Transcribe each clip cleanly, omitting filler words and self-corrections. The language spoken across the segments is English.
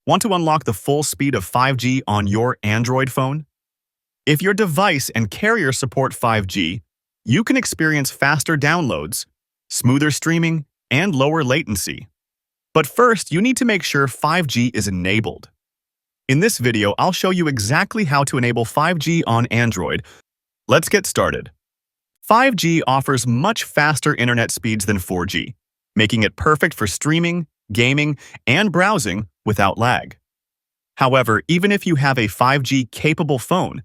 Want to unlock the full speed of 5G on your Android phone? If your device and carrier support 5G, you can experience faster downloads, smoother streaming, and lower latency. But first, you need to make sure 5G is enabled. In this video, I'll show you exactly how to enable 5G on Android. Let's get started. 5G offers much faster internet speeds than 4G, making it perfect for streaming, gaming, and browsing without lag. However, even if you have a 5G-capable phone,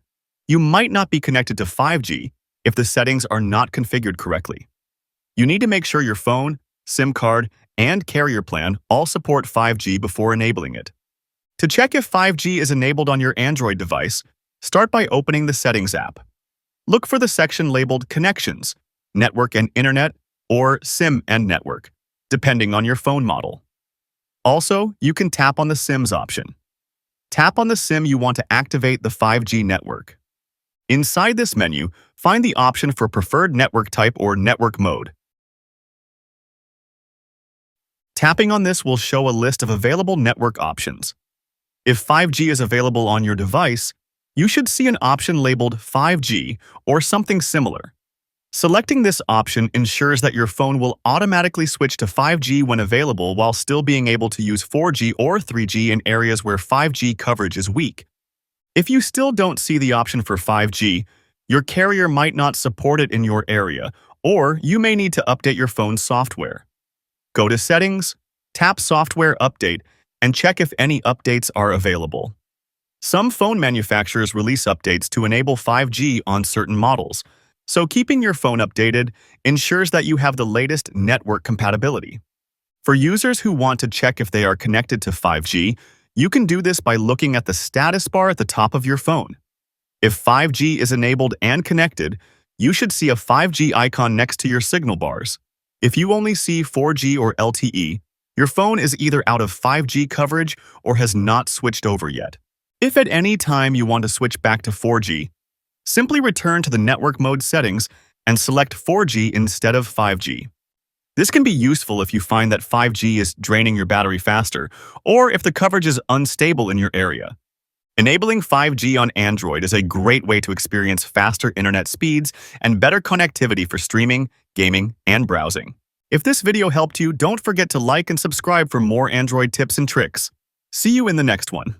you might not be connected to 5G if the settings are not configured correctly. You need to make sure your phone, SIM card, and carrier plan all support 5G before enabling it. To check if 5G is enabled on your Android device, start by opening the Settings app. Look for the section labeled Connections, Network and Internet, or SIM and Network, depending on your phone model. Also, you can tap on the SIMs option. Tap on the SIM you want to activate the 5G network. Inside this menu, find the option for preferred network type or network mode. Tapping on this will show a list of available network options. If 5G is available on your device, you should see an option labeled 5G or something similar. Selecting this option ensures that your phone will automatically switch to 5G when available while still being able to use 4G or 3G in areas where 5G coverage is weak. If you still don't see the option for 5G, your carrier might not support it in your area, or you may need to update your phone's software. Go to Settings, tap Software Update, and check if any updates are available. Some phone manufacturers release updates to enable 5G on certain models, so keeping your phone updated ensures that you have the latest network compatibility. For users who want to check if they are connected to 5G, you can do this by looking at the status bar at the top of your phone. If 5G is enabled and connected, you should see a 5G icon next to your signal bars. If you only see 4G or LTE, your phone is either out of 5G coverage or has not switched over yet. If at any time you want to switch back to 4G, simply return to the network mode settings and select 4G instead of 5G. This can be useful if you find that 5G is draining your battery faster or if the coverage is unstable in your area. Enabling 5G on Android is a great way to experience faster internet speeds and better connectivity for streaming, gaming, and browsing. If this video helped you, don't forget to like and subscribe for more Android tips and tricks. See you in the next one.